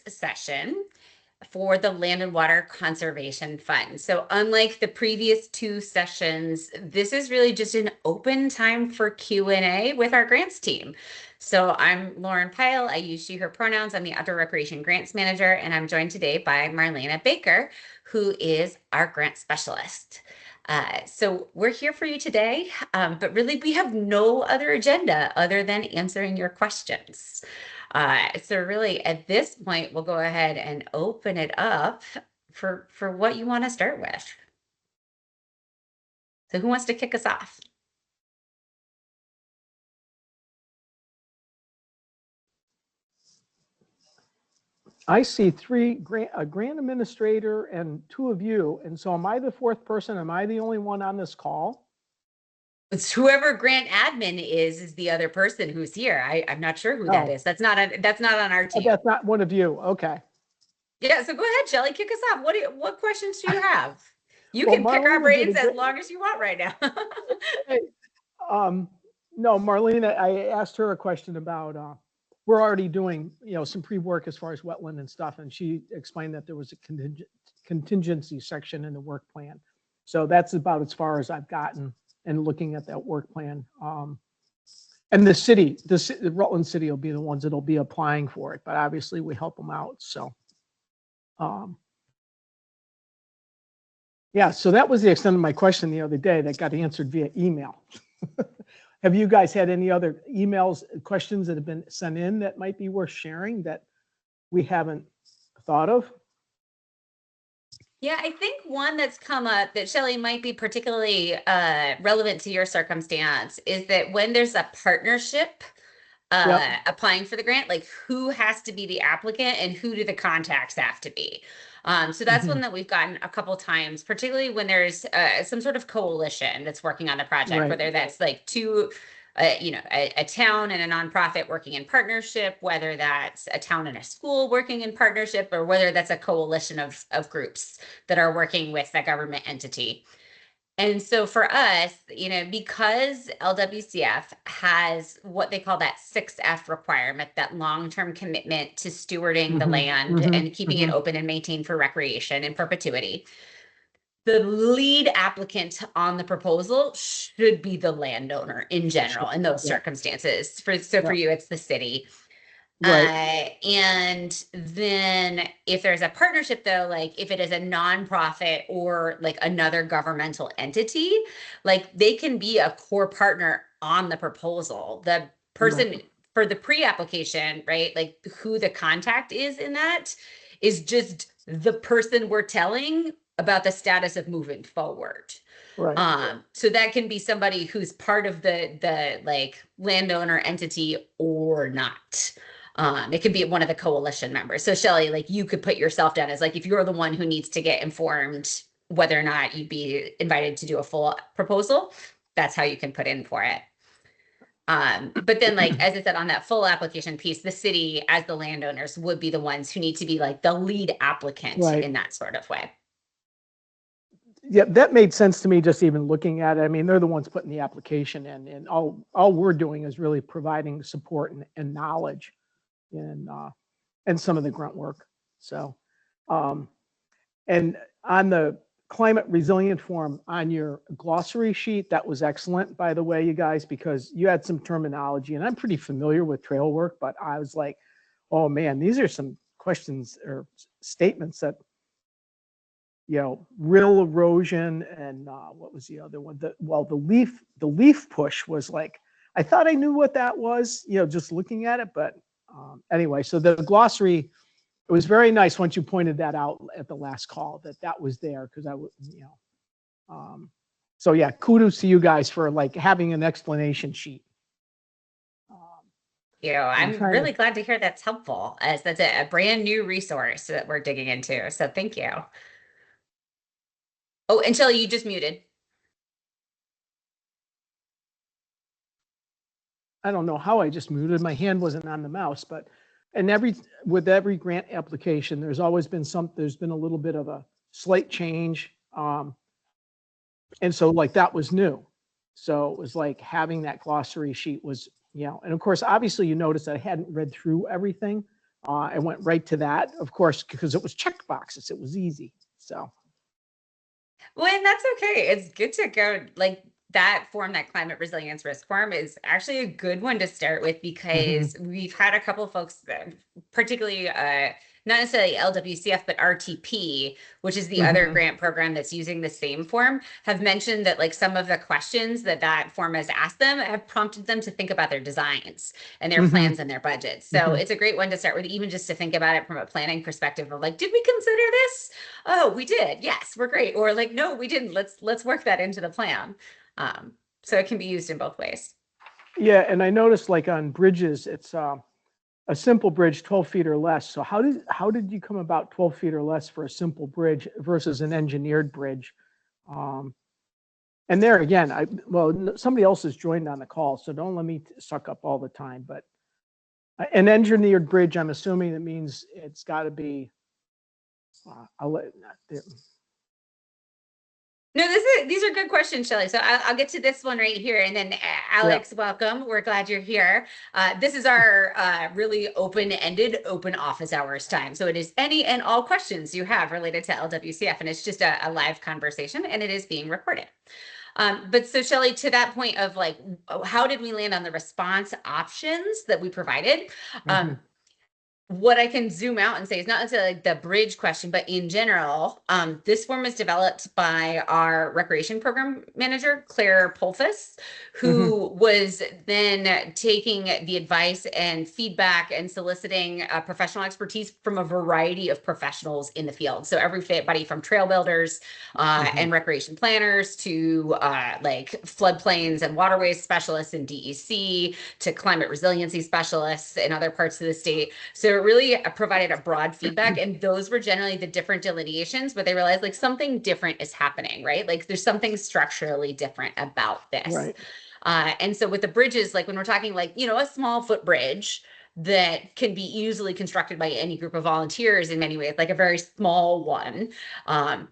session for the Land and Water Conservation Fund. So unlike the previous two sessions, this is really just an open time for Q&A with our grants team. So I'm Lauren Pyle. I use she, her pronouns. I'm the Outdoor Recreation Grants Manager, and I'm joined today by Marlena Baker, who is our grant specialist. So we're here for you today, but really we have no other agenda other than answering your questions. So really at this point, we'll go ahead and open it up for what you want to start with. So who wants to kick us off? I see a grant administrator and two of you. And so am I the fourth person? Am I the only one on this call? It's whoever grant admin is the other person who's here. I'm not sure who that is. That's not on our team. That's not one of you. Okay. Yeah, so go ahead, Shelly, kick us off. What questions do you have? You can pick our brains as long as you want right now. Hey, no, Marlena, I asked her a question about we're already doing, some pre-work as far as wetland and stuff. And she explained that there was a contingency section in the work plan. So that's about as far as I've gotten and looking at that work plan. And the Rutland City will be the ones that'll be applying for it, but obviously we help them out. So, yeah, so that was the extent of my question the other day that got answered via email. Have you guys had any other questions that have been sent in that might be worth sharing that we haven't thought of? Yeah, I think one that's come up that Shelly might be particularly relevant to your circumstance is that when there's a partnership applying for the grant, like who has to be the applicant and who do the contacts have to be? So that's one that we've gotten a couple times, particularly when there's some sort of coalition that's working on the project, whether that's like two, a town and a nonprofit working in partnership, whether that's a town and a school working in partnership, or whether that's a coalition of groups that are working with a government entity. And so for us, because LWCF has what they call that 6F requirement, that long-term commitment to stewarding the land and keeping it open and maintained for recreation in perpetuity, the lead applicant on the proposal should be the landowner in general in those circumstances. For you, it's the city. Right. And then if there's a partnership, though, like if it is a nonprofit or like another governmental entity, like they can be a core partner on the proposal. The person for the pre-application, right, like who the contact is in that is just the person we're telling about the status of moving forward. Right. So that can be somebody who's part of the like landowner entity or not. It could be one of the coalition members. So Shelly, like you could put yourself down as like, if you're the one who needs to get informed whether or not you'd be invited to do a full proposal, that's how you can put in for it. But then like, as I said, on that full application piece, the city as the landowners would be the ones who need to be like the lead applicant in that sort of way. Yeah, that made sense to me just even looking at it. I mean, they're the ones putting the application in, and all we're doing is really providing support and knowledge and some of the grunt work. So, and on the climate resilient form on your glossary sheet, that was excellent, by the way, you guys, because you had some terminology, and I'm pretty familiar with trail work, but I was like, oh man, these are some questions or statements that, rill erosion and what was the other one? The leaf push was like, I thought I knew what that was, just looking at it, but anyway, so the glossary, it was very nice once you pointed that out at the last call that was there, because so yeah, kudos to you guys for like having an explanation sheet. I'm really glad to hear that's helpful, as that's a brand new resource that we're digging into. So thank you. Oh, and Shelly, you just muted. I don't know how I just muted. My hand wasn't on the mouse, but with every grant application, there's always been there's been a little bit of a slight change. And so like that was new. So it was like having that glossary sheet was, and of course, obviously you noticed that I hadn't read through everything. I went right to that, of course, because it was check boxes. It was easy. So. Well, and that's okay. It's good to go like that form, that climate resilience risk form is actually a good one to start with because we've had a couple of folks that particularly not necessarily LWCF, but RTP, which is the other grant program that's using the same form, have mentioned that like some of the questions that that form has asked them have prompted them to think about their designs and their plans and their budgets. So it's a great one to start with, even just to think about it from a planning perspective of like, did we consider this? Oh, we did. Yes, we're great. Or like, no, we didn't. Let's work that into the plan. So it can be used in both ways. Yeah, and I noticed like on bridges, it's a simple bridge, 12 feet or less. So how did you come about 12 feet or less for a simple bridge versus an engineered bridge? And there again, somebody else has joined on the call, so don't let me suck up all the time. But an engineered bridge, I'm assuming that means it's got to be. No, these are good questions, Shelley. So I'll get to this one right here. And then Alex, welcome. We're glad you're here. This is our really open-ended, open office hours time. So it is any and all questions you have related to LWCF. And it's just a live conversation and it is being recorded. But so Shelley, to that point of like, how did we land on the response options that we provided? What I can zoom out and say is not necessarily like the bridge question, but in general, this form is developed by our recreation program manager, Claire Polfus, who was then taking the advice and feedback and soliciting professional expertise from a variety of professionals in the field. So everybody from trail builders and recreation planners to like floodplains and waterways specialists in DEC to climate resiliency specialists in other parts of the state. So it really provided a broad feedback, and those were generally the different delineations, but they realized like something different is happening, right? Like there's something structurally different about this. Right. And so with the bridges, like when we're talking like, you know, a small footbridge that can be easily constructed by any group of volunteers in many ways, like a very small one.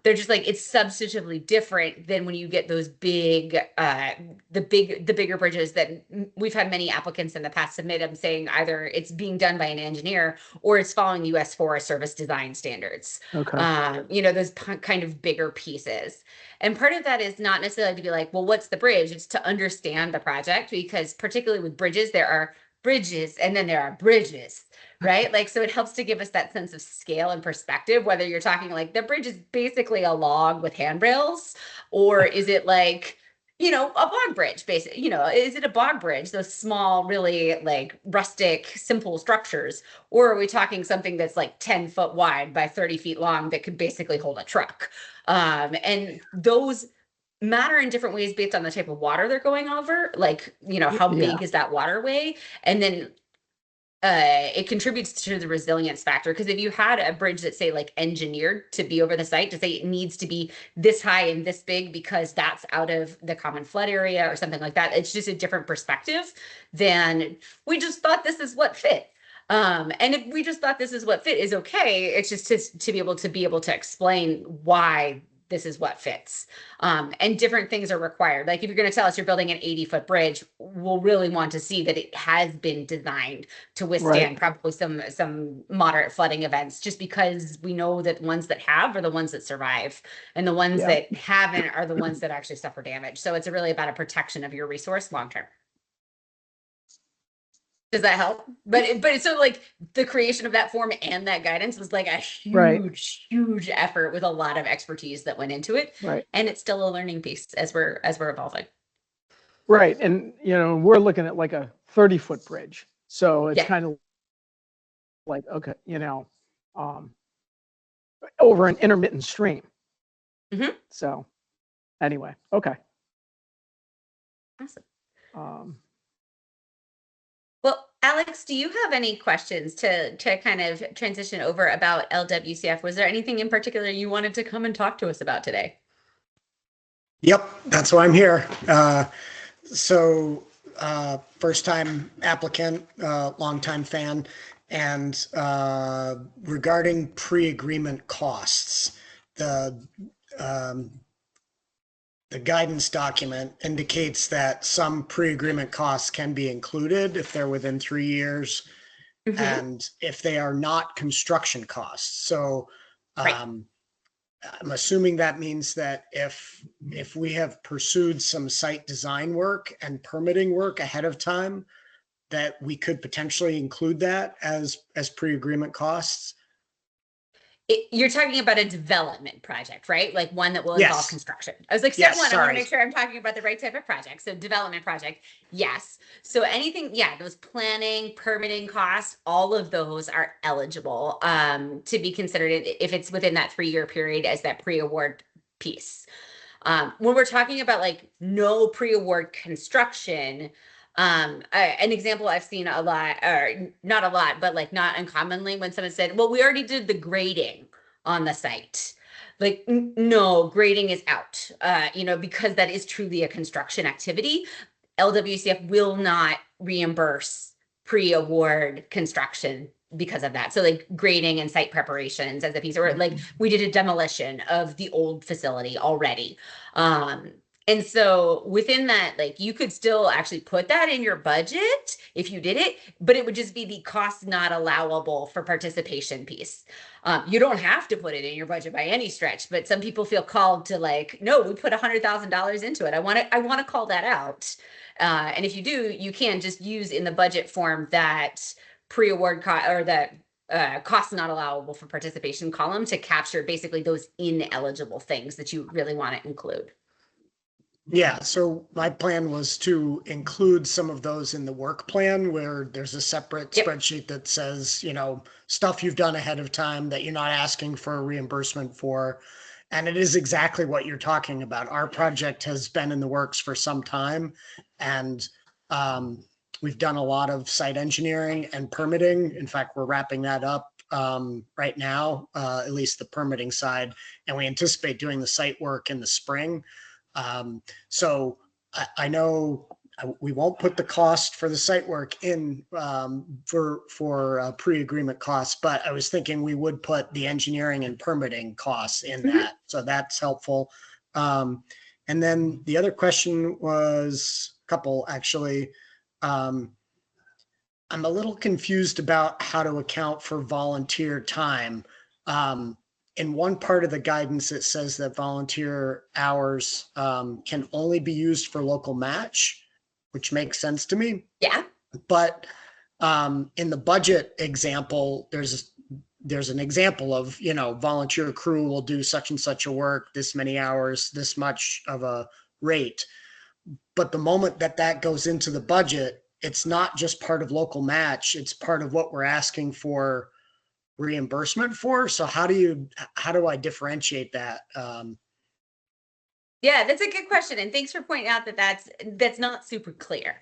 They're just like, it's substantively different than when you get those big, the bigger bridges that we've had many applicants in the past submit them saying either it's being done by an engineer or it's following US Forest Service design standards. Okay. You know, those kind of bigger pieces. And part of that is not necessarily to be like, well, what's the bridge? It's to understand the project, because particularly with bridges, there are bridges and then there are bridges, right? Like, so it helps to give us that sense of scale and perspective, whether you're talking like the bridge is basically a log with handrails, or is it like, you know, a bog bridge, basically, you know, is it a bog bridge, those small, really like rustic, simple structures, or are we talking something that's like 10-foot wide by 30 feet long that could basically hold a truck? And those matter in different ways based on the type of water they're going over, like, you know, how big is that waterway? And then it contributes to the resilience factor, because if you had a bridge that say like engineered to be over the site, to say it needs to be this high and this big because that's out of the common flood area or something like that, it's just a different perspective than we just thought this is what fit. And if we just thought this is what fit is okay, it's just to be able to explain why this is what fits. And different things are required. Like if you're going to tell us you're building an 80-foot bridge, we'll really want to see that it has been designed to withstand probably some moderate flooding events, just because we know that ones that have are the ones that survive, and the ones that haven't are the ones that actually suffer damage. So it's really about a protection of your resource long term. Does that help? But it's so like the creation of that form and that guidance was like a huge effort with a lot of expertise that went into it. Right. And it's still a learning piece as we're evolving. Right. And you know, we're looking at like a 30-foot bridge. So it's kind of like, okay, you know, over an intermittent stream. So anyway, okay. Awesome. Well, Alex, do you have any questions to kind of transition over about LWCF? Was there anything in particular you wanted to come and talk to us about today? Yep, that's why I'm here. So first time applicant, long time fan, and regarding pre-agreement costs, the guidance document indicates that some pre-agreement costs can be included if they're within 3 years, Mhm. and if they are not construction costs. So Right. I'm assuming that means that if we have pursued some site design work and permitting work ahead of time, that we could potentially include that as pre-agreement costs. You're talking about a development project, right? Like one that will involve Yes. construction. I was like, step Yes. one, I want to Sorry. make sure I'm talking about the right type of project. So development project, yes. So anything, yeah, those planning, permitting costs, all of those are eligible to be considered if it's within that 3-year period as that pre-award piece. When we're talking about like no pre-award construction, an example I've seen a lot, or not a lot, but like not uncommonly, when someone said, well, we already did the grading on the site. Like, no, grading is out, because that is truly a construction activity. LWCF will not reimburse pre-award construction because of that. So like grading and site preparations as a piece, or like we did a demolition of the old facility already. And so within that, like you could still actually put that in your budget if you did it, but it would just be the cost not allowable for participation piece. You don't have to put it in your budget by any stretch, but some people feel called to like, no, we put $100,000 into it. I want to call that out. And if you do, you can just use in the budget form that pre-award cost or that costs not allowable for participation column to capture basically those ineligible things that you really want to include. Yeah, so my plan was to include some of those in the work plan where there's a separate Yep. spreadsheet that says, stuff you've done ahead of time that you're not asking for a reimbursement for. And it is exactly what you're talking about. Our project has been in the works for some time, and we've done a lot of site engineering and permitting. In fact, we're wrapping that up right now, at least the permitting side, and we anticipate doing the site work in the spring. So I know we won't put the cost for the site work in for pre-agreement costs, but I was thinking we would put the engineering and permitting costs in that. So that's helpful. And then the other question was a couple, actually. I'm a little confused about how to account for volunteer time. In one part of the guidance, it says that volunteer hours can only be used for local match, which makes sense to me. Yeah. But in the budget example, there's an example of, volunteer crew will do such and such a work, this many hours, this much of a rate. But the moment that goes into the budget, it's not just part of local match, it's part of what we're asking for reimbursement for. So how do I differentiate that? Yeah, that's a good question. And thanks for pointing out that that's not super clear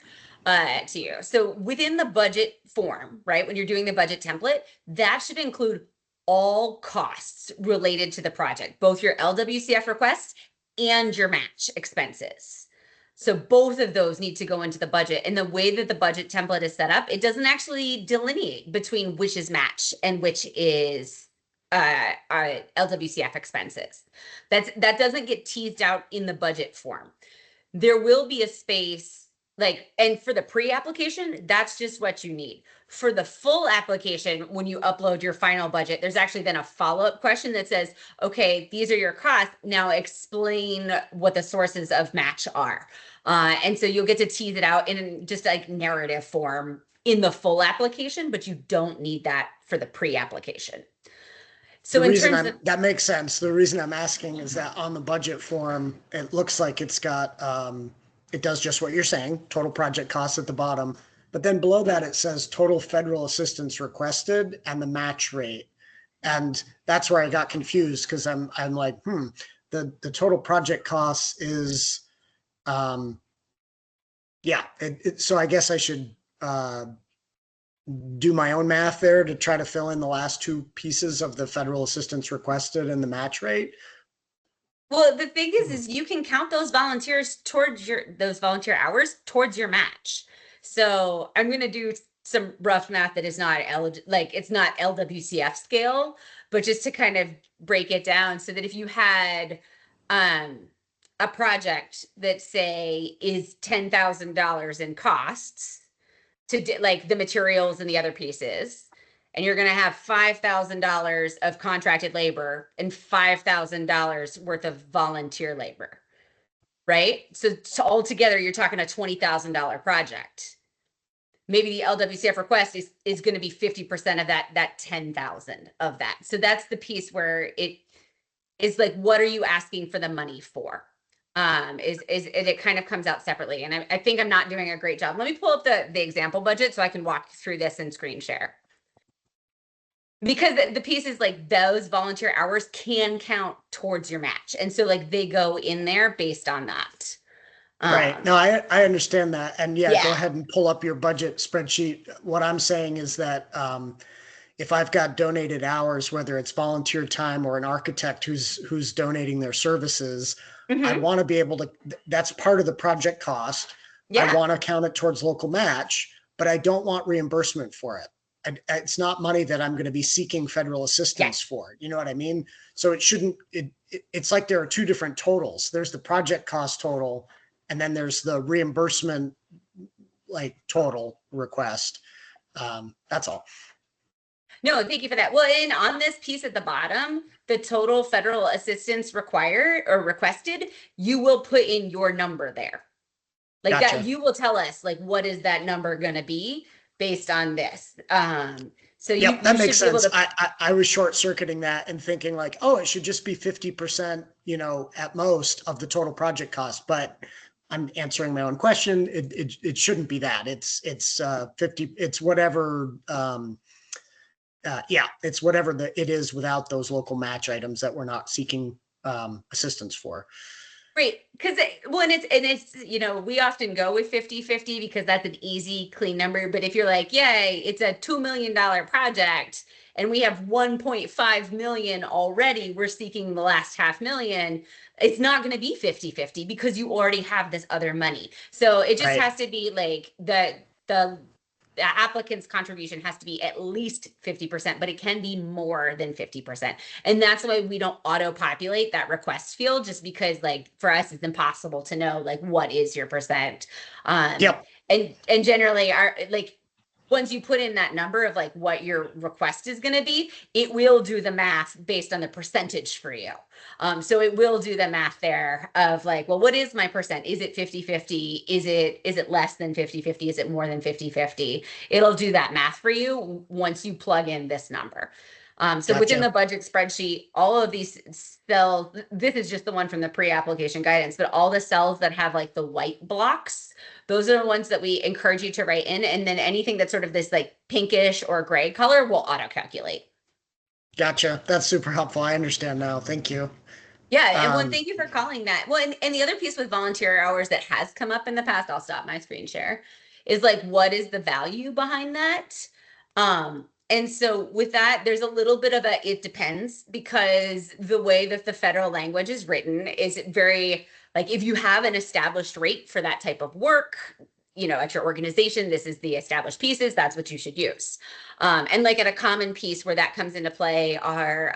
to you. So within the budget form, right, when you're doing the budget template, that should include all costs related to the project, both your LWCF requests and your match expenses. So both of those need to go into the budget. And the way that the budget template is set up, it doesn't actually delineate between which is match and which is LWCF expenses. That doesn't get teased out in the budget form. There will be a space and for the pre-application, that's just what you need. For the full application, when you upload your final budget, there's actually then a follow-up question that says, okay, these are your costs. Now explain what the sources of match are. And so you'll get to tease it out in just like narrative form in the full application, but you don't need that for the pre-application. So in terms of that makes sense. The reason I'm asking is that on the budget form, it looks like it's got, it does just what you're saying, total project costs at the bottom. But then below that, it says total federal assistance requested and the match rate. And that's where I got confused because I'm like, the total project costs is, so I guess I should do my own math there to try to fill in the last two pieces of the federal assistance requested and the match rate. Well, the thing is you can count those volunteers towards those volunteer hours towards your match. So I'm going to do some rough math that is not it's not LWCF scale, but just to kind of break it down so that if you had a project that say is $10,000 in costs like the materials and the other pieces. And you're going to have $5,000 of contracted labor and $5,000 worth of volunteer labor, right? So altogether, you're talking a $20,000 project. Maybe the LWCF request is going to be 50% of that 10,000 of that. So that's the piece where it is like, what are you asking for the money for? It kind of comes out separately. And I think I'm not doing a great job. Let me pull up the example budget so I can walk through this and screen share. Because the piece is like those volunteer hours can count towards your match. And so like they go in there based on that. Right. No, I understand that. And yeah, Yeah. go ahead and pull up your budget spreadsheet. What I'm saying is that if I've got donated hours, whether it's volunteer time or an architect who's donating their services, I want to be able to, that's part of the project cost. I Yeah. want to count it towards local match, but I don't want reimbursement for it. It's not money that I'm going to be seeking federal assistance for. You know what I mean? So it shouldn't, it's like there are two different totals. There's the project cost total, and then there's the reimbursement like total request. That's all. No, thank you for that. Well, and on this piece at the bottom, the total federal assistance required or requested, you will put in your number there. Like Gotcha. that, you will tell us like, what is that number going to be based on this? So yep, you that makes should be able sense. to. I was short circuiting that and thinking like, oh, it should just be 50%, you know, at most of the total project cost. But I'm answering my own question. It shouldn't be that. It's 50. It's whatever. Yeah, it's whatever it is without those local match items that we're not seeking assistance for. Right. Because it's, you know, we often go with 50-50 because that's an easy, clean number. But if you're like, yay, it's a $2 million project and we have 1.5 million already, we're seeking the last $500,000. It's not going to be 50-50 because you already have this other money. So it just has to be like the applicant's contribution has to be at least 50%, but it can be more than 50%. And that's why we don't auto-populate that request field, just because like for us, it's impossible to know like what is your percent. Yep. And generally our like once you put in that number of like what your request is going to be, it will do the math based on the percentage for you. So it will do the math there of like, well, what is my percent? Is it 50-50? Is it less than 50-50? Is it more than 50-50? It'll do that math for you once you plug in this number. So within the budget spreadsheet, all of these cells, this is just the one from the pre-application guidance, but all the cells that have like the white blocks, those are the ones that we encourage you to write in. And then anything that's sort of this like pinkish or gray color will auto-calculate. Gotcha. That's super helpful. I understand now. Thank you. Yeah, and one, thank you for calling that. Well, and the other piece with volunteer hours that has come up in the past, I'll stop my screen share, is like, what is the value behind that? And so with that, there's a little bit of a, it depends, because the way that the federal language is written is very, like, if you have an established rate for that type of work, you know, at your organization, this is the established pieces, that's what you should use. And like at a common piece where that comes into play are,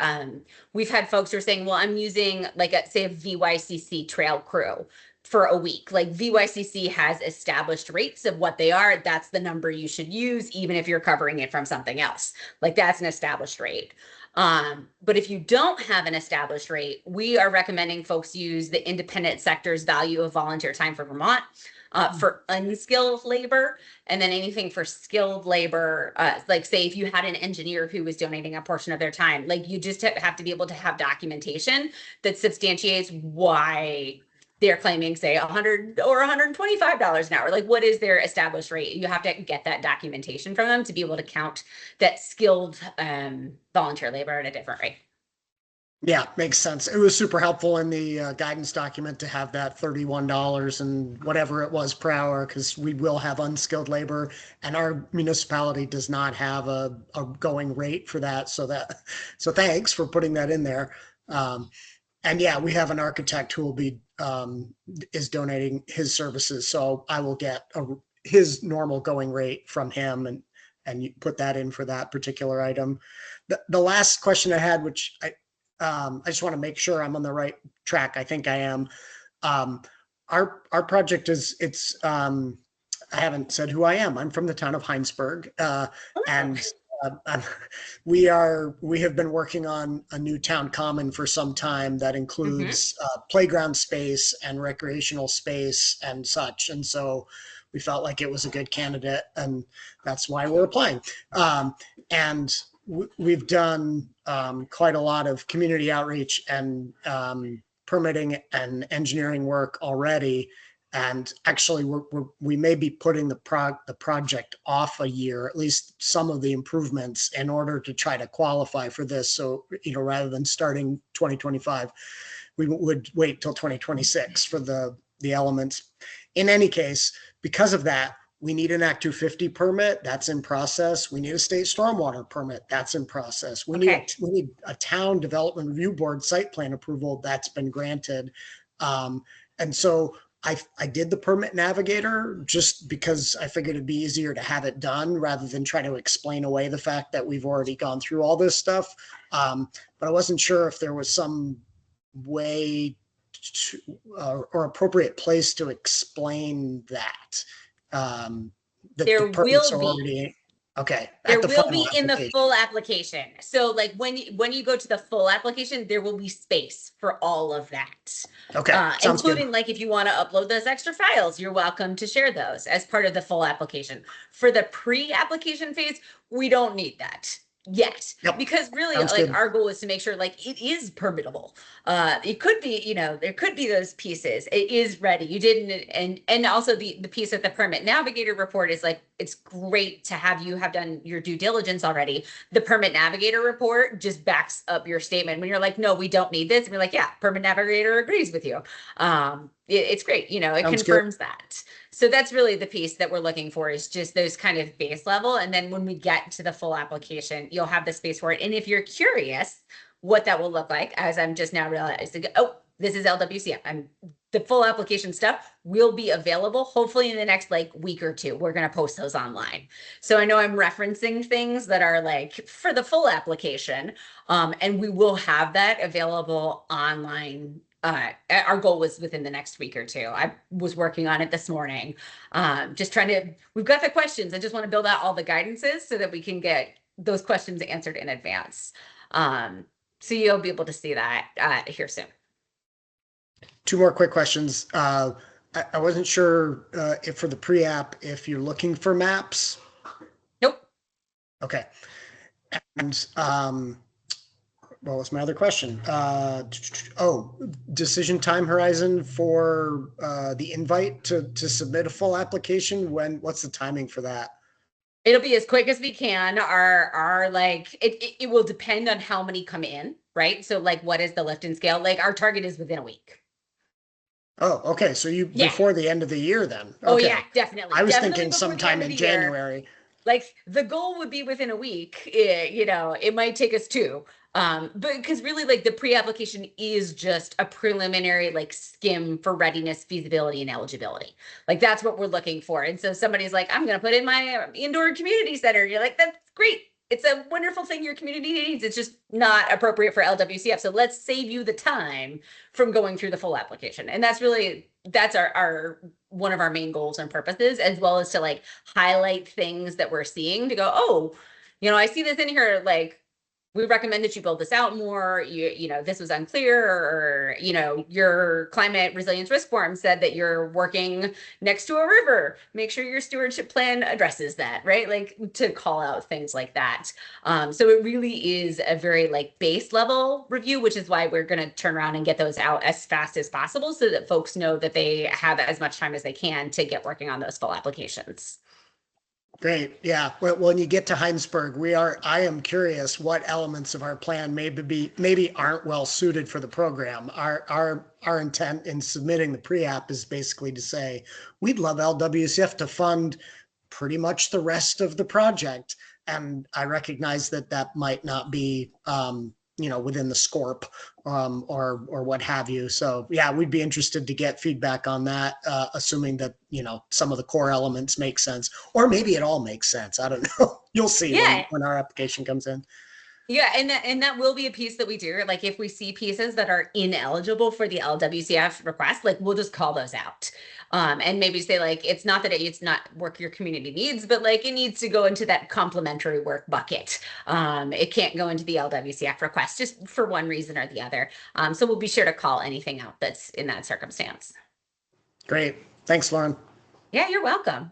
we've had folks who are saying, well, I'm using like say a VYCC trail crew for a week. Like VYCC has established rates of what they are. That's the number you should use, even if you're covering it from something else. Like that's an established rate. But if you don't have an established rate, we are recommending folks use the independent sector's value of volunteer time for Vermont. For unskilled labor, and then anything for skilled labor, like say if you had an engineer who was donating a portion of their time, like you just have to be able to have documentation that substantiates why they're claiming say $100 or $125 an hour. Like what is their established rate? You have to get that documentation from them to be able to count that skilled volunteer labor at a different rate. Yeah, makes sense. It was super helpful in the guidance document to have that $31 and whatever it was per hour, because we will have unskilled labor and our municipality does not have a going rate for that. So thanks for putting that in there. And yeah, we have an architect who will be, is donating his services. So I will get his normal going rate from him and you put that in for that particular item. The last question I had, which I just want to make sure I'm on the right track. I think I am. Our project is I haven't said who I am. I'm from the town of Heinsberg, and we have been working on a new town common for some time that Mhm. includes playground space and recreational space and such. And so we felt like it was a good candidate, and that's why we're applying. And we've done quite a lot of community outreach and permitting and engineering work already. And actually, we may be putting the project off a year, at least some of the improvements, in order to try to qualify for this. So, rather than starting 2025, we would wait till 2026 for the elements. In any case, because of that, we need an Act 250 permit. That's in process. We need a state stormwater permit. That's in process. We Okay. need a town development review board site plan approval. That's been granted. And so I did the permit navigator just because I figured it'd be easier to have it done rather than try to explain away the fact that we've already gone through all this stuff. But I wasn't sure if there was some way to, or appropriate place to explain that. That the There permits will are be. already, okay, There at the will final be in the application. full application. So like when you go to the full application, there will be space for all of that. Okay, sounds good. Including like if you want to upload those extra files, you're welcome to share those as part of the full application. For the pre-application phase, we don't need that yet. Yep, Because really sounds like good. our goal is to make sure like it is permittable. It could be, there could be those pieces. It is ready. You didn't, and also the piece of the permit navigator report is like, it's great to have you have done your due diligence already. The permit navigator report just backs up your statement when you're like, no, we don't need this. And you're like, yeah, permit navigator agrees with you. It's great. It Sounds good. confirms that. So that's really the piece that we're looking for, is just those kind of base level. And then when we get to the full application, you'll have the space for it. And if you're curious what that will look like, as I'm just now realizing, oh, this is LWCF. The full application stuff will be available hopefully in the next like week or two. We're going to post those online. So I know I'm referencing things that are like for the full application, and we will have that available online. Our goal was within the next week or two. I was working on it this morning. Just we've got the questions. I just want to build out all the guidances so that we can get those questions answered in advance. So you'll be able to see that here soon. Two more quick questions. I wasn't sure if for the pre-app, if you're looking for maps. Nope. Okay. And what was my other question? Decision time horizon for the invite to submit a full application. What's the timing for that? It'll be as quick as we can. Our like it will depend on how many come in, right? So like what is the lift and scale? Like our target is within a week. Oh, okay. So before the end of the year then. Okay. Oh yeah, definitely. I was Definitely thinking sometime in January. Like the goal would be within a week. It might take us two. But because really like the pre-application is just a preliminary like skim for readiness, feasibility, and eligibility. Like that's what we're looking for. And so somebody's like, I'm going to put in my indoor community center. You're like, that's great. It's a wonderful thing your community needs. It's just not appropriate for LWCF. So let's save you the time from going through the full application. And that's our one of our main goals and purposes, as well as to like highlight things that we're seeing to go, oh, I see this in here, like we recommend that you build this out more. This was unclear, or your climate resilience risk form said that you're working next to a river. Make sure your stewardship plan addresses that, right? Like to call out things like that. So it really is a very like base level review, which is why we're going to turn around and get those out as fast as possible so that folks know that they have as much time as they can to get working on those full applications. Great. Yeah. Well, when you get to Heinsberg, I am curious what elements of our plan maybe aren't well suited for the program. Our intent in submitting the pre-app is basically to say, we'd love LWCF to fund pretty much the rest of the project. And I recognize that might not be, within the scope, or what have you. So yeah, we'd be interested to get feedback on that, assuming that, some of the core elements make sense, or maybe it all makes sense. I don't know. You'll see when our application comes in. Yeah, and that will be a piece that we do. Like if we see pieces that are ineligible for the LWCF request, like we'll just call those out. And maybe say like it's not that it's not work your community needs, but like it needs to go into that complementary work bucket. It can't go into the LWCF request just for one reason or the other. So we'll be sure to call anything out that's in that circumstance. Great. Thanks, Lauren. Yeah, you're welcome.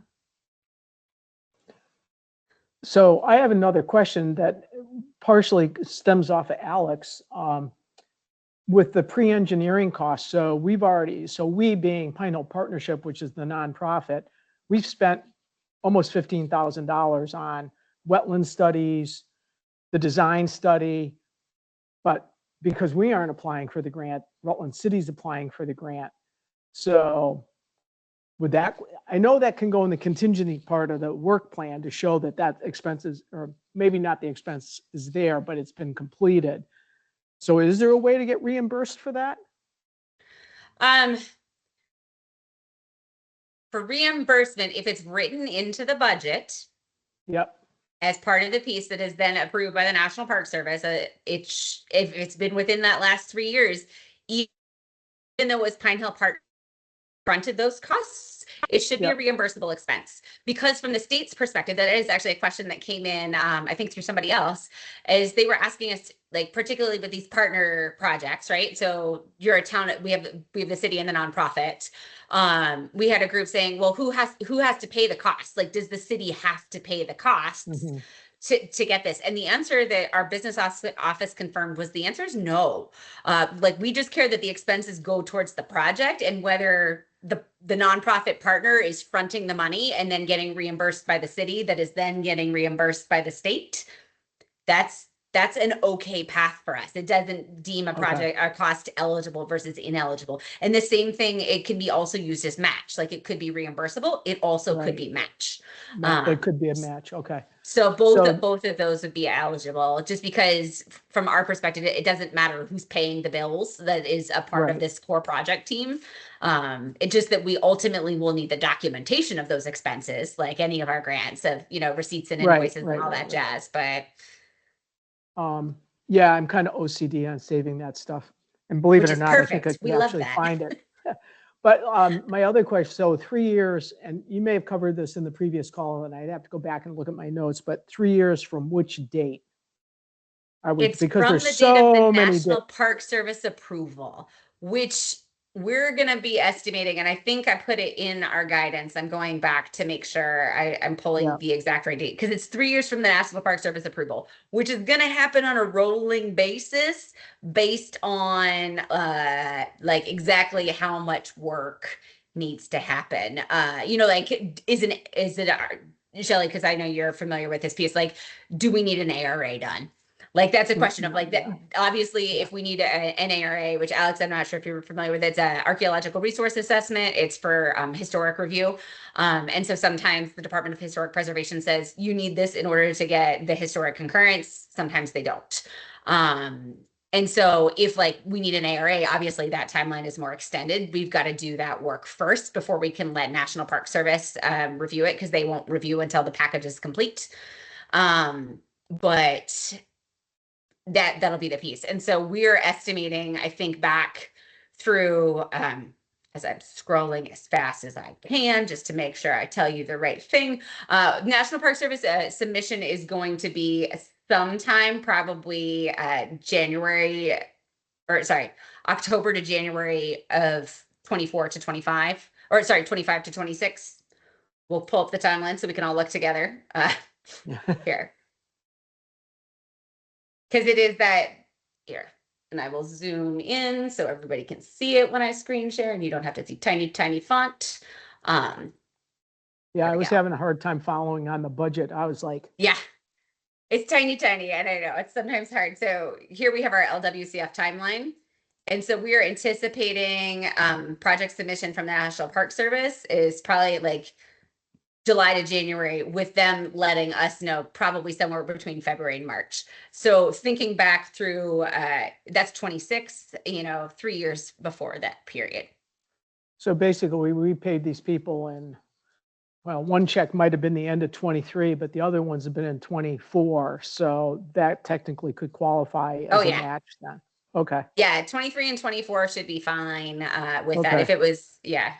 So I have another question that partially stems off of Alex. With the pre-engineering costs, so we being Pine Hill Partnership, which is the nonprofit, we've spent almost $15,000 on wetland studies, the design study, but because we aren't applying for the grant, Rutland City's applying for the grant. So would that, I know that can go in the contingency part of the work plan to show that that expenses, or maybe not the expense is there, but it's been completed. So is there a way to get reimbursed for that? For reimbursement, if it's written into the budget Yep. as part of the piece that is then approved by the National Park Service, if it's been within that last 3 years, even though it was Pine Hill Park fronted those costs, it should be a Yep. reimbursable expense. Because from the state's perspective, that is actually a question that came in, I think through somebody else, is they were asking us, like, particularly with these partner projects, right? So you're a town, we have the city and the nonprofit. We had a group saying, well, who has to pay the cost? Like, does the city have to pay the costs? Mm-hmm. To get this? And the answer that our business office confirmed was the answer is no. Like we just care that the expenses go towards the project, and whether the nonprofit partner is fronting the money and then getting reimbursed by the city, that is then getting reimbursed by the state. That's an okay path for us. It doesn't deem a project or cost eligible versus ineligible. And the same thing, it can be also used as match. Like it could be reimbursable. It also could be match. It could be a match. Okay. So both of those would be eligible, just because from our perspective, it doesn't matter who's paying the bills. That is a part of this core project team. It's just that we ultimately will need the documentation of those expenses, like any of our grants, of receipts and invoices and all that jazz. But yeah, I'm kind of OCD on saving that stuff, and believe it or not, perfect. I think I can actually find it. But my other question, so 3 years, and you may have covered this in the previous call, and I'd have to go back and look at my notes, but 3 years from which date? It's because from there's the date so of the many National Park Service approval, which we're going to be estimating. And I think I put it in our guidance. I'm going back to make sure I'm pulling the exact right date, because it's 3 years from the National Park Service approval, which is going to happen on a rolling basis based on like exactly how much work needs to happen. Like is it Shelley, because I know you're familiar with this piece, like, do we need an ARA done? Like that's a question of like that. Obviously, if we need an ARA, which Alex, I'm not sure if you're familiar with, it's an archaeological resource assessment. It's for historic review. And so sometimes the Department of Historic Preservation says you need this in order to get the historic concurrence. Sometimes they don't. And so if like we need an ARA, obviously that timeline is more extended. We've got to do that work first before we can let National Park Service review it, because they won't review until the package is complete. But that'll be the piece. And so we're estimating, I think back through, as I'm scrolling as fast as I can, just to make sure I tell you the right thing. National Park Service submission is going to be sometime probably October to January of 24 to 25, or sorry, 25 to 26. We'll pull up the timeline so we can all look together here. Because it is that here, and I will zoom in so everybody can see it when I screen share, and you don't have to see tiny font. Yeah, I was having a hard time following on the budget. I was like, yeah, it's tiny, and I know it's sometimes hard. So here we have our LWCF timeline. And so we are anticipating project submission from the National Park Service is probably like July to January, with them letting us know probably somewhere between February and March. So thinking back through, that's 26, 3 years before that period. So basically we paid these people in Well, one check might have been the end of 23, but the other ones have been in 24. So that technically could qualify Oh as a yeah. match then. Okay. Yeah, 23 and 24 should be fine with that. Okay. If it was, yeah,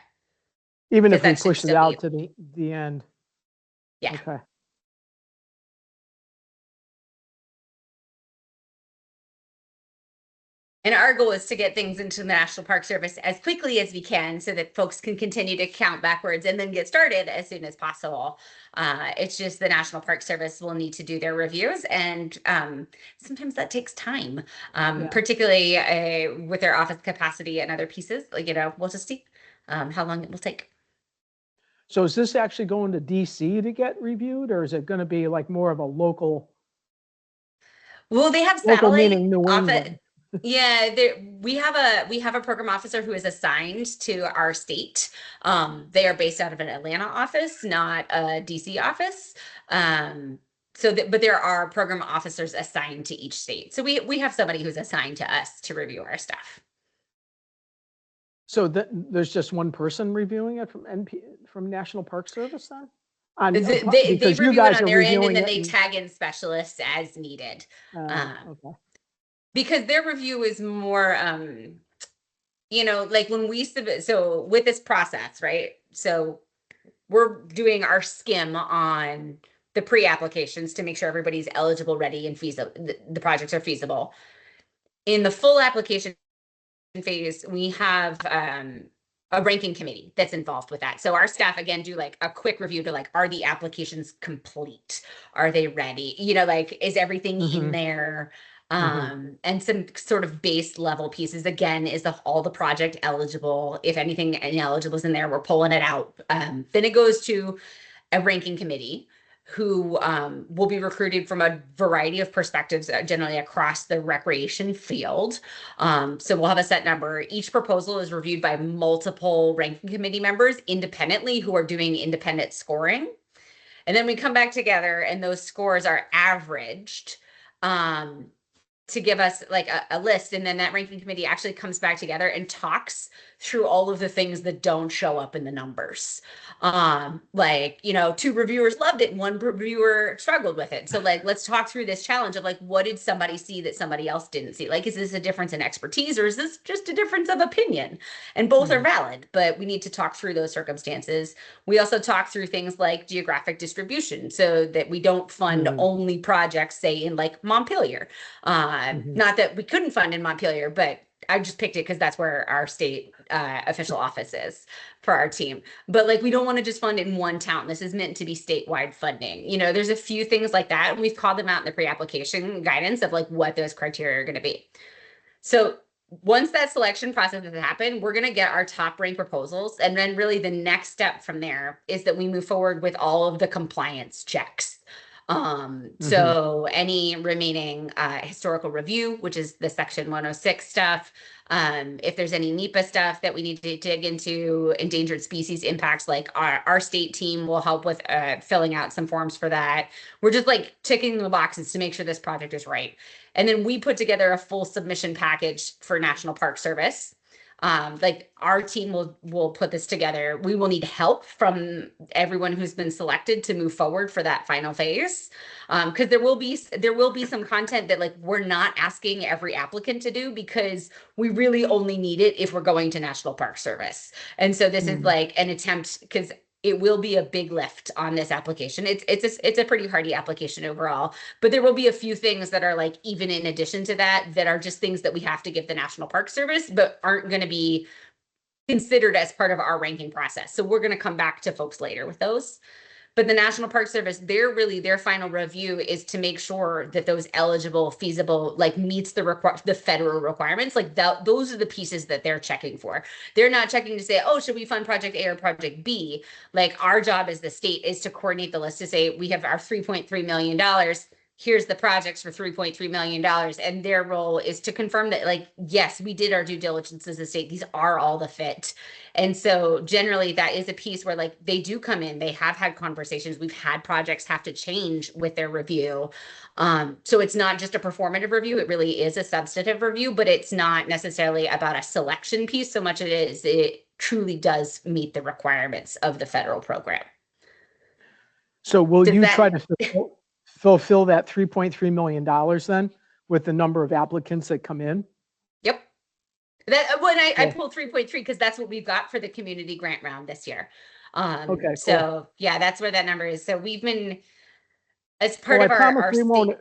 Even because if we that should push it still be, out to the end. yeah. Okay. And our goal is to get things into the National Park Service as quickly as we can so that folks can continue to count backwards and then get started as soon as possible. It's just the National Park Service will need to do their reviews, and sometimes that takes time, Yeah. particularly with their office capacity and other pieces. Like, we'll just see how long it will take. So is this actually going to DC to get reviewed, or is it going to be like more of a local Well, they have meaning satellite New office. England? Yeah, we have a program officer who is assigned to our state. They are based out of an Atlanta office, not a DC office. But there are program officers assigned to each state. So we have somebody who's assigned to us to review our stuff. So there's just one person reviewing it from National Park Service then? They Because you review it guys on are their end, and reviewing then it. they tag in specialists as needed. Okay. Because their review is more, like when we submit, so with this process, right? So we're doing our skim on the pre-applications to make sure everybody's eligible, ready, and feasible. The projects are feasible. In the full application phase, we have a ranking committee that's involved with that. So our staff again do like a quick review to like, are the applications complete? Are they ready? Like, is everything in there? And some sort of base level pieces again is all the project eligible. If anything ineligible is in there, we're pulling it out. Then it goes to a ranking committee who will be recruited from a variety of perspectives, generally across the recreation field. So we'll have a set number. Each proposal is reviewed by multiple ranking committee members independently who are doing independent scoring. And then we come back together and those scores are averaged to give us like a list. And then that ranking committee actually comes back together and talks through all of the things that don't show up in the numbers. Two reviewers loved it and one reviewer struggled with it. So like, let's talk through this challenge of like, what did somebody see that somebody else didn't see? Like, is this a difference in expertise or is this just a difference of opinion? And both are valid, but we need to talk through those circumstances. We also talk through things like geographic distribution so that we don't fund only projects, say in like Montpelier. Not that we couldn't fund in Montpelier, but I just picked it because that's where our state official office is for our team. But like, we don't want to just fund in one town. This is meant to be statewide funding. There's a few things like that. And we've called them out in the pre-application guidance of like what those criteria are going to be. So once that selection process has happened, we're going to get our top ranked proposals. And then really the next step from there is that we move forward with all of the compliance checks. So any remaining historical review, which is the section 106 stuff, if there's any NEPA stuff that we need to dig into, endangered species impacts, like our state team will help with filling out some forms for that. We're just like ticking the boxes to make sure this project is right. And then we put together a full submission package for National Park Service. Like our team will put this together. We will need help from everyone who's been selected to move forward for that final phase. Because there will be some content that like we're not asking every applicant to do because we really only need it if we're going to National Park Service. And so this is like an attempt, because it will be a big lift on this application. It's a pretty hardy application overall, but there will be a few things that are like, even in addition to that are just things that we have to give the National Park Service, but aren't going to be considered as part of our ranking process. So we're going to come back to folks later with those. But the National Park Service, their final review is to make sure that those eligible, feasible, like meets the federal requirements. Like those are the pieces that they're checking for. They're not checking to say, oh, should we fund project A or project B? Like our job as the state is to coordinate the list to say, we have our $3.3 million. Here's the projects for $3.3 million. And their role is to confirm that, like, yes, we did our due diligence as a state. These are all the fit. And so generally that is a piece where like they do come in, they have had conversations. We've had projects have to change with their review. So it's not just a performative review. It really is a substantive review, but it's not necessarily about a selection piece so much as it truly does meet the requirements of the federal program. So will Does you that- try to fulfill that $3.3 million then with the number of applicants that come in? Yep. That when I Cool. pulled 3.3 because that's what we've got for the community grant round this year. Okay, So cool. yeah, that's where that number is. So we've been, as part Well, of our state,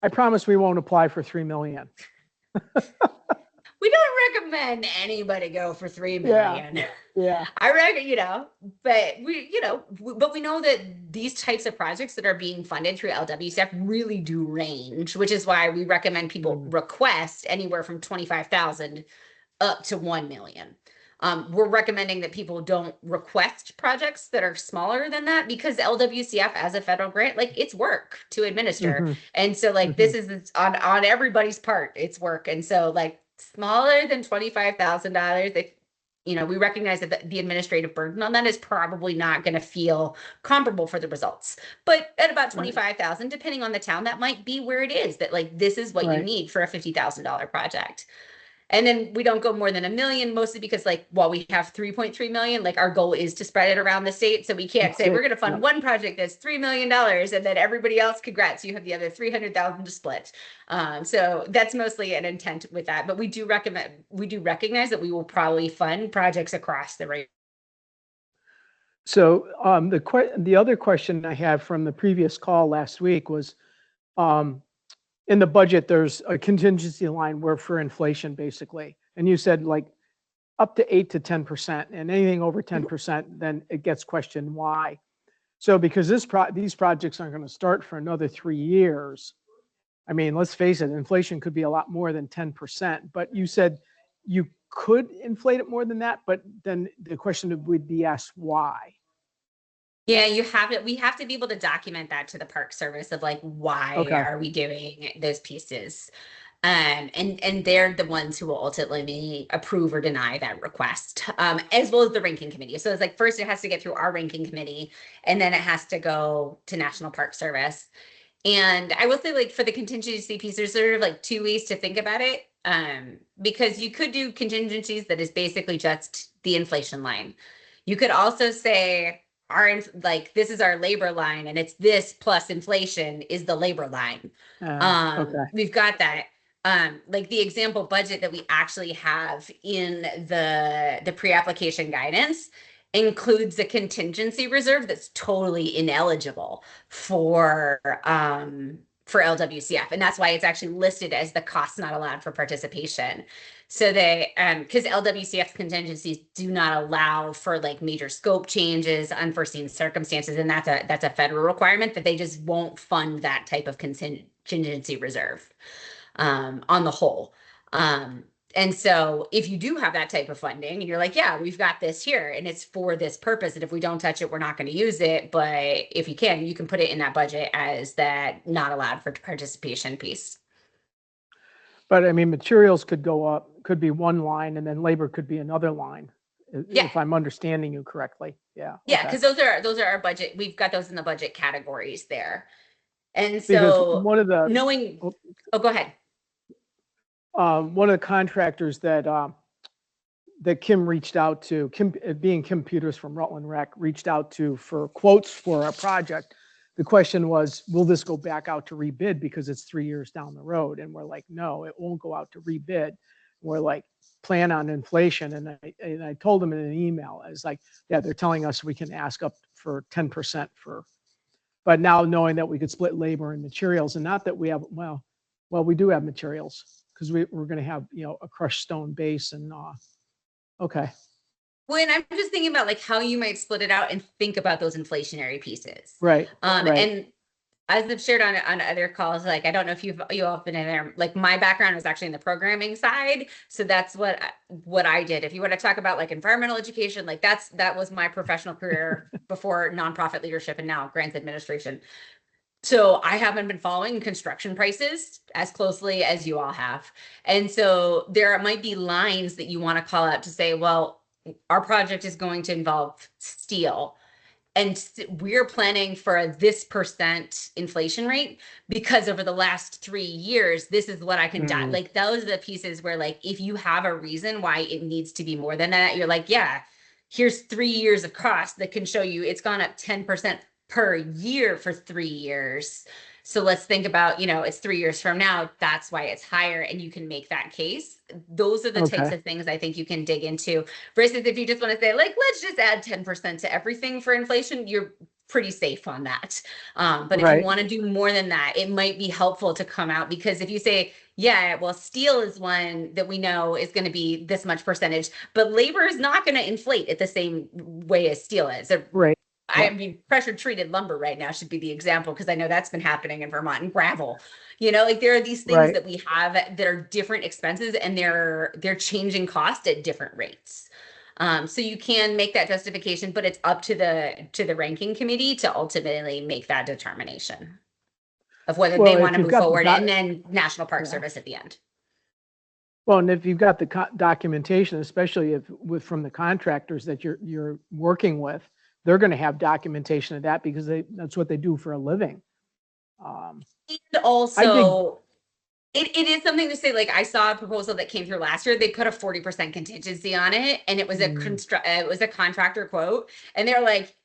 I promise we won't apply for 3 million. we don't recommend anybody go for 3 million. Yeah. I reckon, but we know that these types of projects that are being funded through LWCF really do range, which is why we recommend people request anywhere from 25,000 up to 1 million. We're recommending that people don't request projects that are smaller than that because LWCF as a federal grant, like it's work to administer. And so like this is on everybody's part, it's work. And so like smaller than $25,000, we recognize that the administrative burden on that is probably not going to feel comparable for the results. But at about 25,000, depending on the town, that might be where it is, that like this is what you need for a $50,000 project. And then we don't go more than 1 million, mostly because like while we have 3.3 million, like our goal is to spread it around the state. So we can't say we're going to fund one project that's $3 million and then everybody else, congrats, you have the other 300,000 to split. So that's mostly an intent with that. But we do recognize that we will probably fund projects across the range. So the other question I had from the previous call last week was, in the budget, there's a contingency line where for inflation, basically. And you said like up to 8 to 10%, and anything over 10%, then it gets questioned why. So because these projects aren't going to start for another 3 years. I mean, let's face it, inflation could be a lot more than 10%, but you said you could inflate it more than that, but then the question would be asked why. Yeah, we have to be able to document that to the Park Service of like, why are we doing those pieces? And they're the ones who will ultimately approve or deny that request, as well as the ranking committee. So it's like, first it has to get through our ranking committee, and then it has to go to National Park Service. And I will say, like, for the contingency piece, there's sort of like two ways to think about it. Because you could do contingencies that is basically just the inflation line. You could also say, this is our labor line and it's this plus inflation is the labor line. We've got that. Like the example budget that we actually have in the pre-application guidance includes a contingency reserve that's totally ineligible for LWCF. And that's why it's actually listed as the cost not allowed for participation. So because LWCF contingencies do not allow for like major scope changes, unforeseen circumstances, and that's a federal requirement that they just won't fund that type of contingency reserve on the whole. And so if you do have that type of funding, you're like, yeah, we've got this here and it's for this purpose. And if we don't touch it, we're not going to use it. But if you can put it in that budget as that not allowed for participation piece. But I mean, materials could go up, could be one line, and then labor could be another line, if I'm understanding you correctly. Yeah. Yeah, because those are our budget. We've got those in the budget categories there. And so because one of the go ahead. One of the contractors that Kim reached out to, Kim Peters from Rutland Rec, reached out to for quotes for a project. The question was, will this go back out to rebid because it's 3 years down the road? And we're like, no, it won't go out to rebid. We're like, plan on inflation. And I told them in an email, I was like, yeah, they're telling us we can ask up for 10% but now knowing that we could split labor and materials, and not that we have, well, we do have materials because we're going to have, a crushed stone base and, okay. When I'm just thinking about like how you might split it out and think about those inflationary pieces. Right. And as I've shared on other calls, like, I don't know if you all been in there, like my background was actually in the programming side. So that's what I did. If you want to talk about like environmental education, like that was my professional career before nonprofit leadership and now grants administration. So I haven't been following construction prices as closely as you all have. And so there might be lines that you want to call out to say, well, our project is going to involve steel. And we're planning for this % inflation rate because over the last 3 years, this is what I can do. Like those are the pieces where like, if you have a reason why it needs to be more than that, you're like, yeah, here's 3 years of cost that can show you it's gone up 10% per year for 3 years. So let's think about, it's 3 years from now. That's why it's higher, and you can make that case. Those are the types Okay. of things I think you can dig into. Versus if you just want to say, like, let's just add 10% to everything for inflation, you're pretty safe on that. But if you Right. want to do more than that, it might be helpful to come out, because if you say, yeah, well, steel is one that we know is going to be this much percentage, but labor is not going to inflate at the same way as steel is. Right. I mean, pressure treated lumber right now should be the example, because I know that's been happening in Vermont, and gravel. Like there are these things Right. that we have that are different expenses, and they're changing cost at different rates. So you can make that justification, but it's up to the ranking committee to ultimately make that determination of whether Well, they if want to you've move got the forward, and then National Park yeah. Service at the end. Well, and if you've got the documentation, especially from the contractors that you're working with, they're going to have documentation of that, because that's what they do for a living. And I also, it is something to say, like, I saw a proposal that came through last year. They put a 40% contingency on it, and it was a contractor quote, and they're like,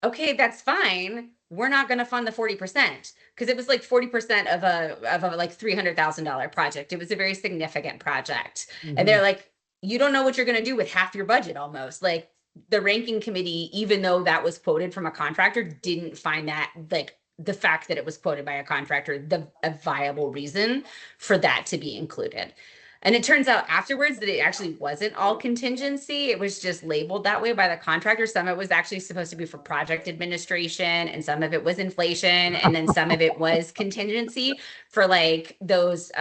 okay, that's fine. We're not going to fund the 40%, because it was like 40% of a like $300,000 project. It was a very significant project. And they're like, you don't know what you're going to do with half your budget almost. Like, the ranking committee, even though that was quoted from a contractor, didn't find that, like, the fact that it was quoted by a contractor, a viable reason for that to be included. And it turns out afterwards that it actually wasn't all contingency. It was just labeled that way by the contractor. Some of it was actually supposed to be for project administration, and some of it was inflation, and then some of it was contingency for like those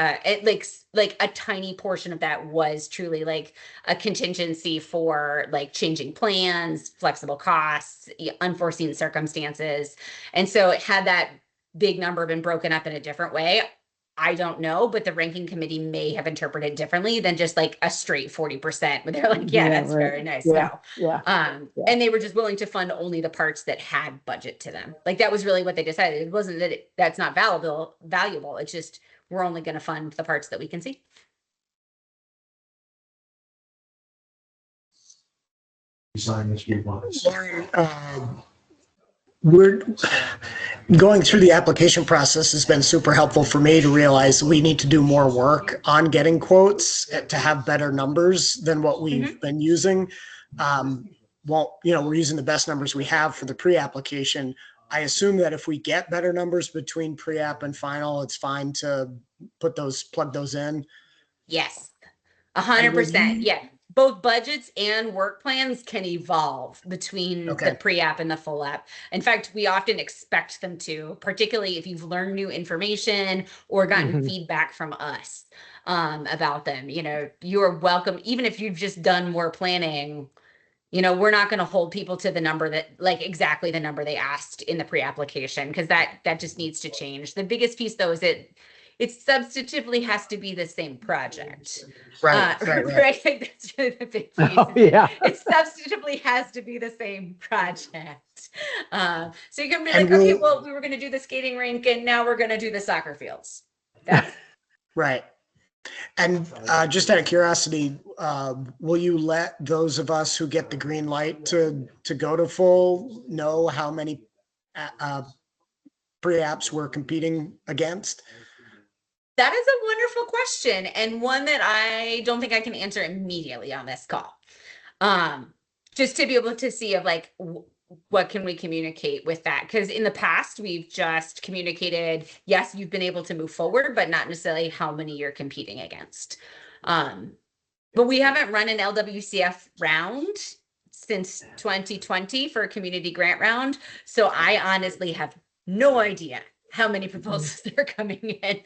like a tiny portion of that was truly like a contingency for like changing plans, flexible costs, unforeseen circumstances. And so it had that big number been broken up in a different way, I don't know, but the ranking committee may have interpreted differently than just like a straight 40%, but they're like, yeah, that's right. very nice. Yeah. No. And they were just willing to fund only the parts that had budget to them. Like, that was really what they decided. It wasn't that that's not valuable. It's just, we're only going to fund the parts that we can see. We're going through the application process has been super helpful for me to realize we need to do more work on getting quotes to have better numbers than what we've been using. Well, we're using the best numbers we have for the pre-application. I assume that if we get better numbers between pre-app and final, it's fine to plug those in. Yes, 100%. Yeah. Both budgets and work plans can evolve between the pre-app and the full app. In fact, we often expect them to, particularly if you've learned new information or gotten feedback from us about them. You're welcome. Even if you've just done more planning, we're not going to hold people to the number that, like, exactly the number they asked in the pre-application, because that just needs to change. The biggest piece, though, is it substantively has to be the same project. Right. I think that's really the big piece. Yeah. It substantively has to be the same project. So you can be like, okay, well, we were going to do the skating rink, and now we're going to do the soccer fields. That's right. And just out of curiosity, will you let those of us who get the green light to go to full know how many pre-apps we're competing against? That is a wonderful question, and one that I don't think I can answer immediately on this call. Just to be able to see of like, what can we communicate with that? Because in the past, we've just communicated, yes, you've been able to move forward, but not necessarily how many you're competing against. But we haven't run an LWCF round since 2020 for a community grant round. So I honestly have no idea how many proposals are coming in.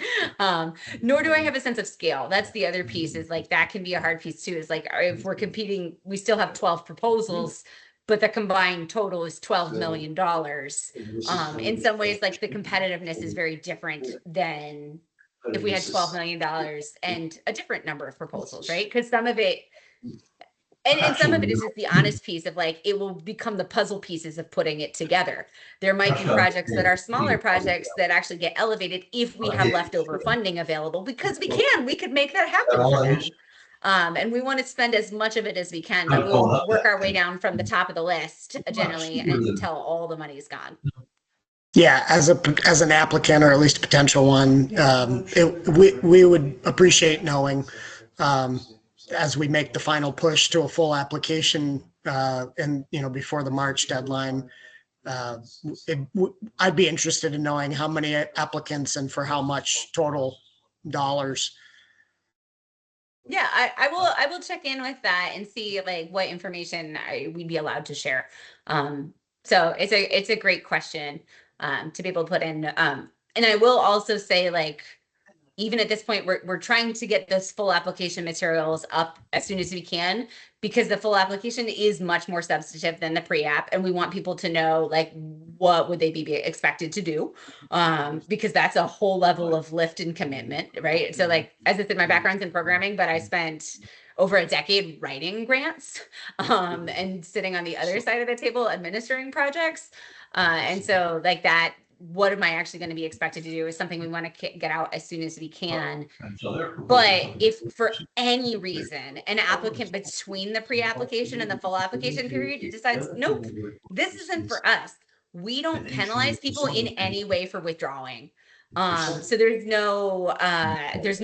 Nor do I have a sense of scale. That's the other piece, is like, that can be a hard piece too, is like, if we're competing, we still have 12 proposals, but the combined total is $12 million. In some ways, like, the competitiveness is very different than if we had $12 million and a different number of proposals, right? Because some of it, and some of it is just the honest piece of like, it will become the puzzle pieces of putting it together. There might be projects that are smaller projects that actually get elevated if we have leftover funding available, because we could make that happen for them. And we want to spend as much of it as we can, but we'll work our way down from the top of the list generally until all the money's gone. Yeah, as an applicant or at least a potential one, we would appreciate knowing as we make the final push to a full application and before the March deadline. Uh, I'd be interested in knowing how many applicants and for how much total dollars. Yeah, I will check in with that and see like what information we'd be allowed to share. So it's a great question to be able to put in. And I will also say like even at this point, we're trying to get those full application materials up as soon as we can, because the full application is much more substantive than the pre-app, and we want people to know like what would they be expected to do, because that's a whole level of lift and commitment, right? So like as I said, my background's in programming, but I spent over a decade writing grants and sitting on the other side of the table administering projects. And so like that, what am I actually going to be expected to do is something we want to get out as soon as we can. But if for any reason an applicant between the pre-application and the full application period decides, nope, this isn't for us, we don't penalize people in any way for withdrawing. So there's no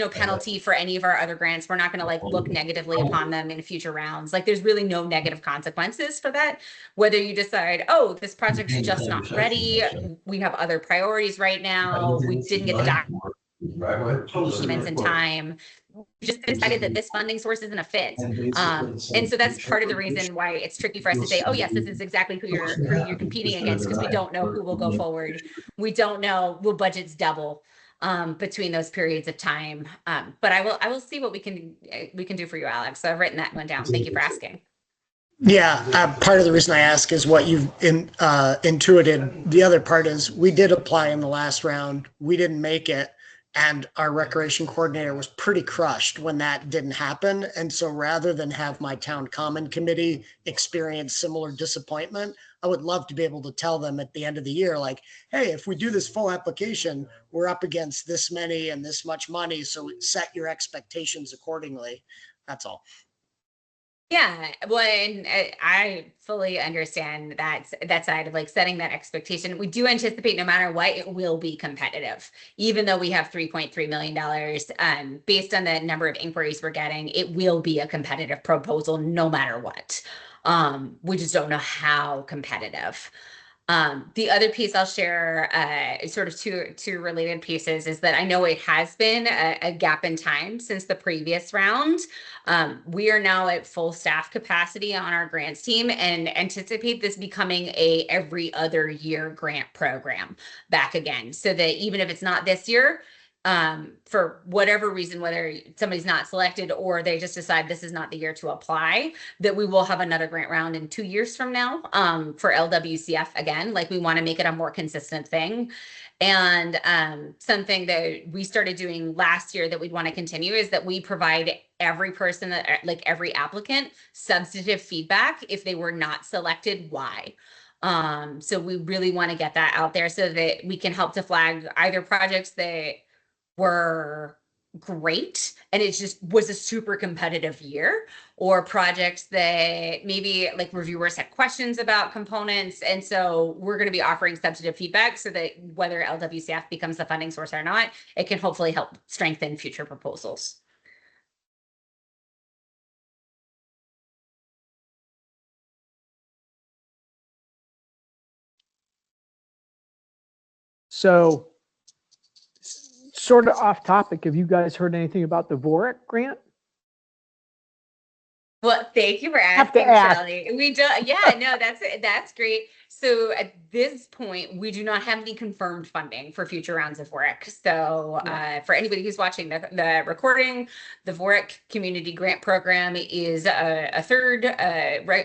penalty for any of our other grants. We're not going to like look negatively upon them in future rounds. Like there's really no negative consequences for that. Whether you decide, oh, this project's just not ready, we have other priorities right now, we didn't get the documents in time, we just decided that this funding source isn't a fit. And so that's part of the reason why it's tricky for us to say, oh yes, this is exactly who you're competing against, because we don't know who will go forward. We don't know, will budgets double between those periods of time. But I will see what we can do for you, Alex. So I've written that one down. Thank you for asking. Yeah, part of the reason I ask is what you've intuited. The other part is we did apply in the last round. We didn't make it. And our recreation coordinator was pretty crushed when that didn't happen. And so rather than have my town common committee experience similar disappointment, I would love to be able to tell them at the end of the year, like, hey, if we do this full application, we're up against this many and this much money. So set your expectations accordingly. That's all. Yeah, well, and I fully understand that side of like setting that expectation. We do anticipate no matter what, it will be competitive, even though we have $3.3 million. Based on the number of inquiries we're getting, it will be a competitive proposal no matter what. We just don't know how competitive. The other piece I'll share, sort of two related pieces, is that I know it has been a gap in time since the previous round. We are now at full staff capacity on our grants team and anticipate this becoming a every other year grant program back again. So that even if it's not this year, for whatever reason, whether somebody's not selected or they just decide this is not the year to apply, that we will have another grant round in 2 years from now for LWCF again. Like we want to make it a more consistent thing. And something that we started doing last year that we'd want to continue is that we provide every person, that like every applicant, substantive feedback if they were not selected, why. So we really want to get that out there so that we can help to flag either projects that were great and it just was a super competitive year, or projects that maybe like reviewers had questions about components, and so we're going to be offering substantive feedback so that whether LWCF becomes the funding source or not, it can hopefully help strengthen future proposals. So sort of off topic, have you guys heard anything about the VORIC grant? Well, thank you for Have to asking, ask. Shelley. We do, yeah, no, that's great. So at this point, we do not have any confirmed funding for future rounds of VORIC. So for anybody who's watching the recording, the VORIC Community Grant Program is a third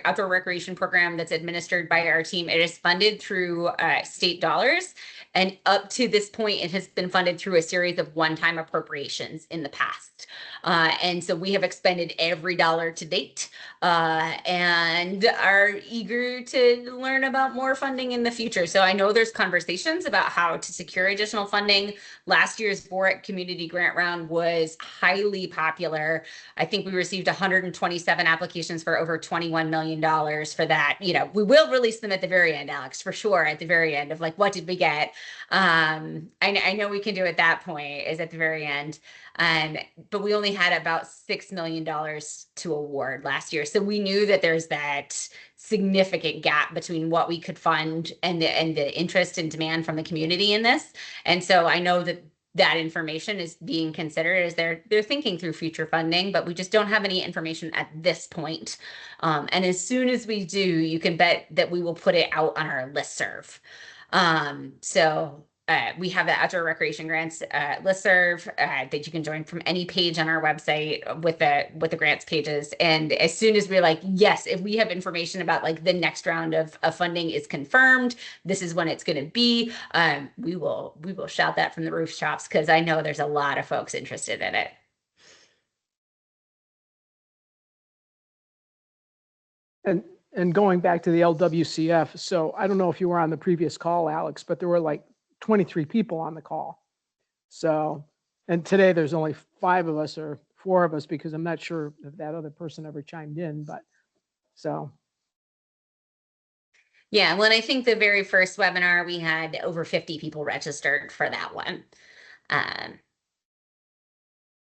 outdoor recreation program that's administered by our team. It is funded through state dollars. And up to this point, it has been funded through a series of one-time appropriations in the past. And so we have expended every dollar to date and are eager to learn about more funding in the future. So I know there's conversations about how to secure additional funding. Last year's VORIC community grant round was highly popular. I think we received 127 applications for over $21 million for that. You know, we will release them at the very end, Alex, for sure, at the very end of like, what did we get? I know we can do at that point is at the very end. But we only had about $6 million to award last year. So we knew that there's that significant gap between what we could fund and the interest and demand from the community in this. And so I know that that information is being considered as they're thinking through future funding, but we just don't have any information at this point. And as soon as we do, you can bet that we will put it out on our listserv. We have the outdoor recreation grants listserv that you can join from any page on our website with the grants pages. And as soon as we're like, yes, if we have information about like the next round of funding is confirmed, this is when it's going to be, we will shout that from the rooftops, because I know there's a lot of folks interested in it. And going back to the LWCF, so I don't know if you were on the previous call, Alex, but there were like 23 people on the call. So, and today there's only 5 of us or 4 of us, because I'm not sure if that other person ever chimed in, but so. Yeah, well, and I think the very first webinar, we had over 50 people registered for that one.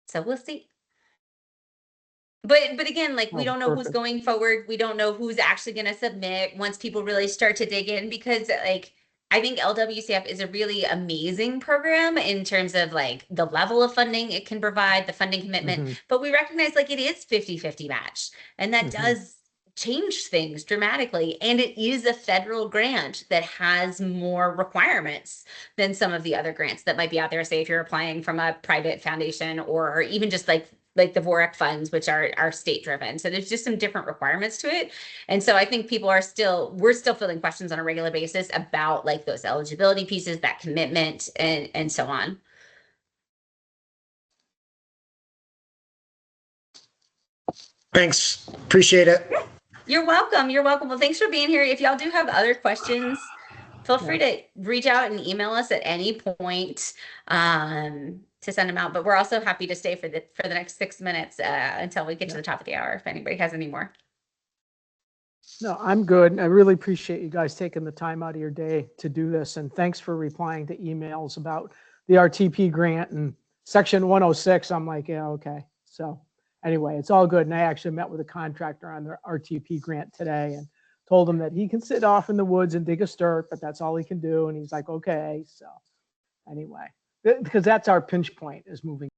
So we'll see. But again, like, we don't know who's going forward. We don't know who's actually going to submit once people really start to dig in, because like, I think LWCF is a really amazing program in terms of like the level of funding it can provide, the funding commitment, but we recognize like it is 50-50 match, and that does change things dramatically. And it is a federal grant that has more requirements than some of the other grants that might be out there. Say if you're applying from a private foundation, or even just like the VORIC funds, which are state driven. So there's just some different requirements to it. And so I think we're still filling questions on a regular basis about like those eligibility pieces, that commitment, and so on. Thanks. Appreciate it. You're welcome. You're welcome. Well, thanks for being here. If y'all do have other questions, feel free to reach out and email us at any point to send them out. But we're also happy to stay for the next 6 minutes until we get to the top of the hour, if anybody has any more. No, I'm good. I really appreciate you guys taking the time out of your day to do this. And thanks for replying to emails about the RTP grant and section 106. I'm like, yeah, okay. So anyway, it's all good. And I actually met with a contractor on the RTP grant today and told him that he can sit off in the woods and dig a sturt, but that's all he can do. And he's like, okay. So anyway, because that's our pinch point, is moving